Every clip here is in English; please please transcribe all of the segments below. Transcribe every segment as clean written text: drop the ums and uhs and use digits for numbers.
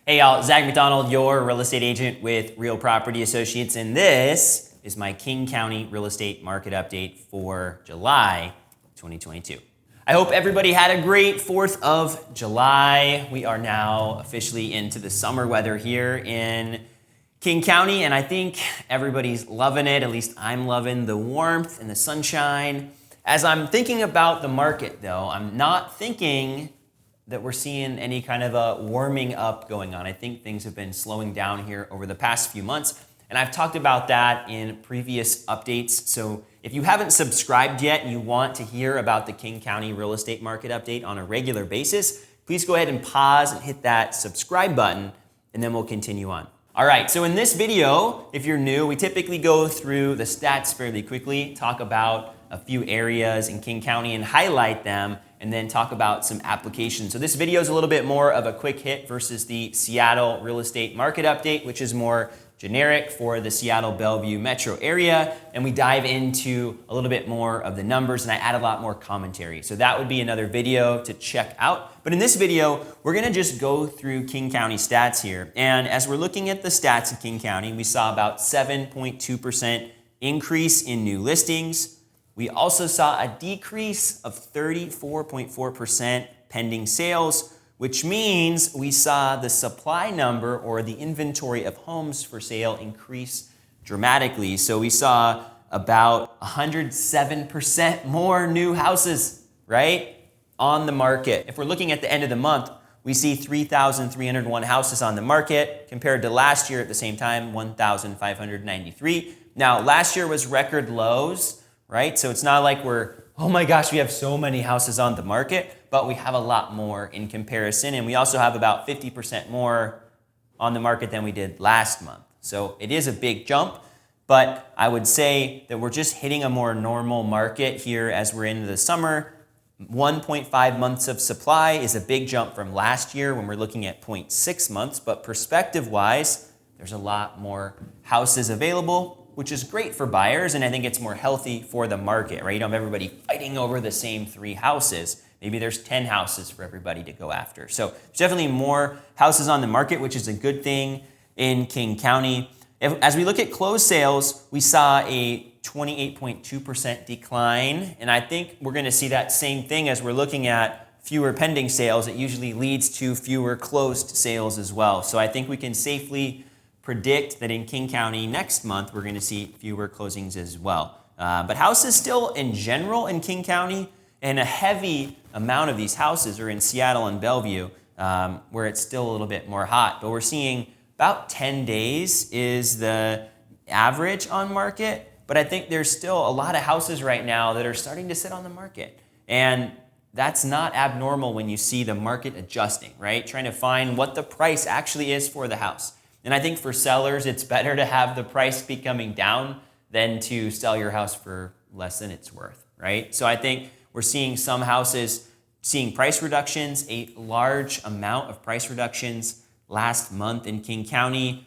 Hey y'all, Zach McDonald, your real estate agent with Real Property Associates, and this is my King County real estate market update for July 2022. I hope everybody had a great 4th of July. We are now officially into the summer weather here in King County, and I think everybody's loving it. At least I'm loving the warmth and the sunshine. As I'm thinking about the market though, I'm not thinking that we're seeing any kind of a warming up going on. I think things have been slowing down here over the past few months, and I've talked about that in previous updates. So if you haven't subscribed yet and you want to hear about the King County real estate market update on a regular basis, please go ahead and pause and hit that subscribe button, and then we'll continue on. All right, so in this video, if you're new, we typically go through the stats fairly quickly, talk about a few areas in King County and highlight them, and then talk about some applications. So this video is a little bit more of a quick hit versus the Seattle real estate market update, which is more generic for the Seattle Bellevue metro area. And we dive into a little bit more of the numbers, and I add a lot more commentary. So that would be another video to check out. But in this video, we're gonna just go through King County stats here. And as we're looking at the stats in King County, we saw about 7.2% increase in new listings. We also saw a decrease of 34.4% pending sales, which means we saw the supply number or the inventory of homes for sale increase dramatically. So we saw about 107% more new houses, right, on the market. If we're looking at the end of the month, we see 3,301 houses on the market compared to last year at the same time, 1,593. Now, last year was record lows, right? So it's not like we're, oh my gosh, we have so many houses on the market, but we have a lot more in comparison. And we also have about 50% more on the market than we did last month. So it is a big jump, but I would say that we're just hitting a more normal market here as we're into the summer. 1.5 months of supply is a big jump from last year when we're looking at 0.6 months, but perspective-wise, there's a lot more houses available, which is great for buyers, and I think it's more healthy for the market, right? You don't have everybody fighting over the same 3 houses. Maybe there's 10 houses for everybody to go after. So there's definitely more houses on the market, which is a good thing in King County. As we look at closed sales, we saw a 28.2% decline, and I think we're gonna see that same thing as we're looking at fewer pending sales. It usually leads to fewer closed sales as well. So I think we can safely predict that in King County next month, we're gonna see fewer closings as well. But houses still in general in King County, and a heavy amount of these houses are in Seattle and Bellevue, where it's still a little bit more hot. But we're seeing about 10 days is the average on market, but I think there's still a lot of houses right now that are starting to sit on the market. And that's not abnormal when you see the market adjusting, right? Trying to find what the price actually is for the house. And I think for sellers, it's better to have the price be coming down than to sell your house for less than it's worth, right? So I think we're seeing some houses seeing price reductions, a large amount of price reductions last month in King County,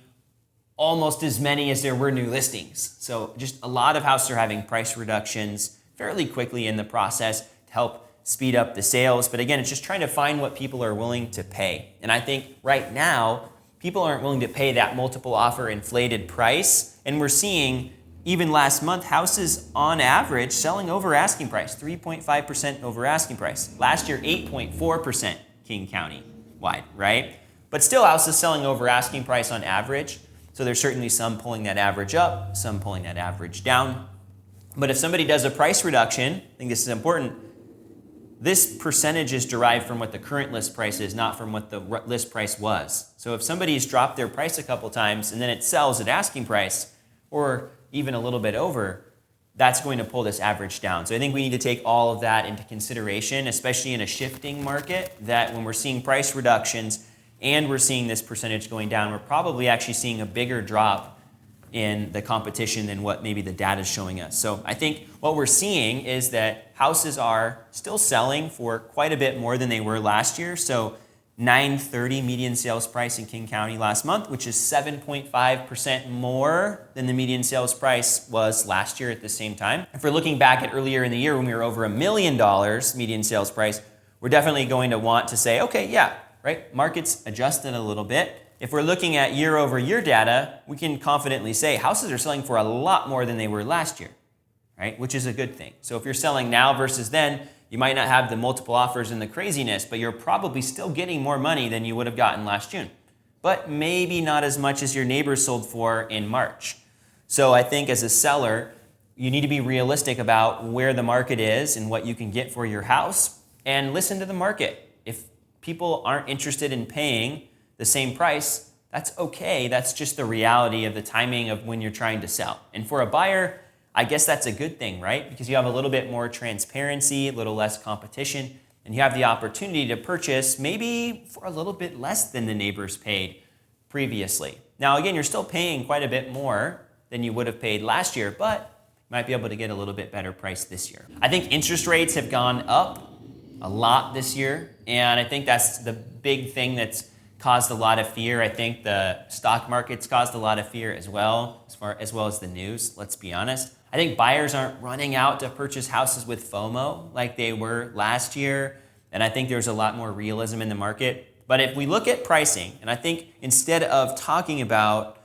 almost as many as there were new listings. So just a lot of houses are having price reductions fairly quickly in the process to help speed up the sales. But again, it's just trying to find what people are willing to pay. And I think right now, people aren't willing to pay that multiple offer inflated price. And we're seeing, even last month, houses on average selling over asking price, 3.5% over asking price. Last year, 8.4% King County wide, right? But still houses selling over asking price on average. So there's certainly some pulling that average up, some pulling that average down. But if somebody does a price reduction, I think this is important, this percentage is derived from what the current list price is, not from what the list price was. So if somebody's dropped their price a couple times and then it sells at asking price, or even a little bit over, that's going to pull this average down. So I think we need to take all of that into consideration, especially in a shifting market, that when we're seeing price reductions and we're seeing this percentage going down, we're probably actually seeing a bigger drop in the competition than what maybe the data is showing us. So I think what we're seeing is that houses are still selling for quite a bit more than they were last year. So $930 median sales price in King County last month, which is 7.5% more than the median sales price was last year at the same time. If we're looking back at earlier in the year when we were over $1 million median sales price, we're definitely going to want to say, okay, yeah, right? Markets adjusted a little bit. If we're looking at year-over-year data, we can confidently say houses are selling for a lot more than they were last year, right? Which is a good thing. So if you're selling now versus then, you might not have the multiple offers and the craziness, but you're probably still getting more money than you would have gotten last June. But maybe not as much as your neighbors sold for in March. So I think as a seller, you need to be realistic about where the market is and what you can get for your house, and listen to the market. If people aren't interested in paying the same price, that's okay. That's just the reality of the timing of when you're trying to sell. And for a buyer, I guess that's a good thing, right? Because you have a little bit more transparency, a little less competition, and you have the opportunity to purchase maybe for a little bit less than the neighbors paid previously. Now, again, you're still paying quite a bit more than you would have paid last year, but you might be able to get a little bit better price this year. I think interest rates have gone up a lot this year, and I think that's the big thing that's caused a lot of fear. I think the stock market's caused a lot of fear as well as the news, let's be honest. I think buyers aren't running out to purchase houses with FOMO like they were last year, and I think there's a lot more realism in the market. But if we look at pricing, and I think instead of talking about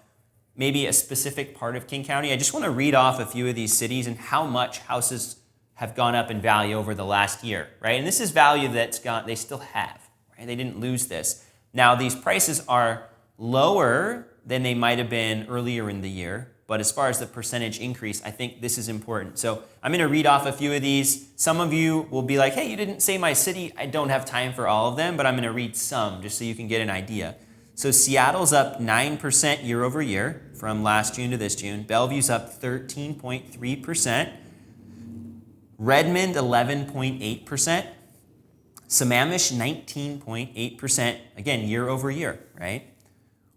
maybe a specific part of King County, I just want to read off a few of these cities and how much houses have gone up in value over the last year, right? And this is value they still have, right? They didn't lose this. Now, these prices are lower than they might have been earlier in the year, but as far as the percentage increase, I think this is important. So I'm going to read off a few of these. Some of you will be like, hey, you didn't say my city. I don't have time for all of them, but I'm going to read some just so you can get an idea. So Seattle's up 9% year over year from last June to this June. Bellevue's up 13.3%. Redmond, 11.8%. Sammamish, 19.8%, again, year over year, right?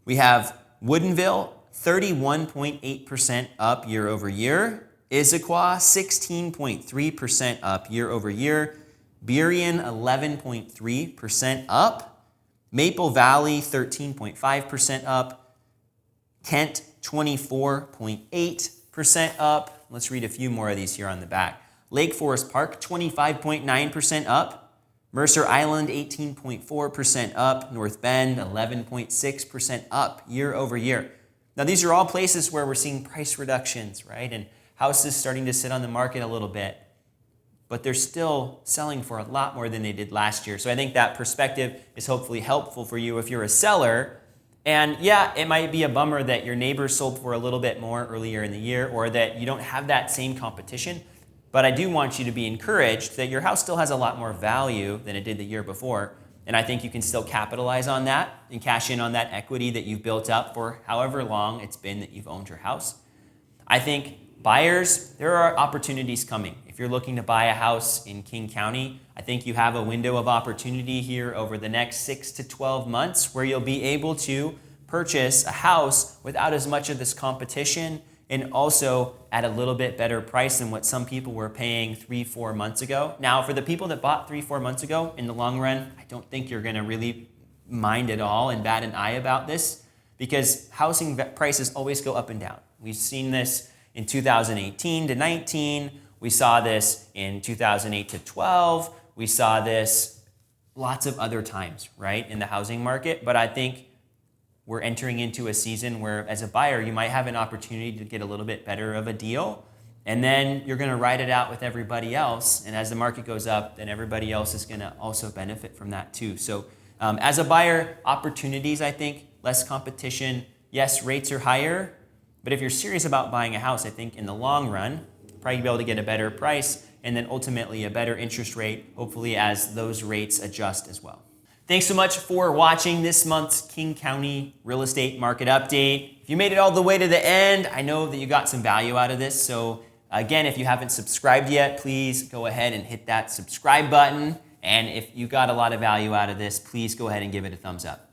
We have Woodinville, 31.8% up year over year. Issaquah, 16.3% up year over year. Berrien, 11.3% up. Maple Valley, 13.5% up. Kent, 24.8% up. Let's read a few more of these here on the back. Lake Forest Park, 25.9% up. Mercer Island, 18.4% up. North Bend, 11.6% up year over year. Now, these are all places where we're seeing price reductions, right? And houses starting to sit on the market a little bit, but they're still selling for a lot more than they did last year. So I think that perspective is hopefully helpful for you if you're a seller. And yeah, it might be a bummer that your neighbors sold for a little bit more earlier in the year, or that you don't have that same competition. But I do want you to be encouraged that your house still has a lot more value than it did the year before. And I think you can still capitalize on that and cash in on that equity that you've built up for however long it's been that you've owned your house. I think buyers, there are opportunities coming. If you're looking to buy a house in King County, I think you have a window of opportunity here over the next 6 to 12 months where you'll be able to purchase a house without as much of this competition, and also at a little bit better price than what some people were paying 3-4 months ago. Now, for the people that bought 3-4 months ago, in the long run, I don't think you're gonna really mind at all and bat an eye about this, because housing prices always go up and down. We've seen this in 2018 to 19. We saw this in 2008 to 12. We saw this lots of other times, right, in the housing market. But I think we're entering into a season where, as a buyer, you might have an opportunity to get a little bit better of a deal, and then you're going to ride it out with everybody else. And as the market goes up, then everybody else is going to also benefit from that too. So as a buyer, opportunities, I think, less competition. Yes, rates are higher, but if you're serious about buying a house, I think in the long run, you'll probably be able to get a better price, and then ultimately a better interest rate, hopefully as those rates adjust as well. Thanks so much for watching this month's King County Real Estate Market Update. If you made it all the way to the end, I know that you got some value out of this. So again, if you haven't subscribed yet, please go ahead and hit that subscribe button. And if you got a lot of value out of this, please go ahead and give it a thumbs up.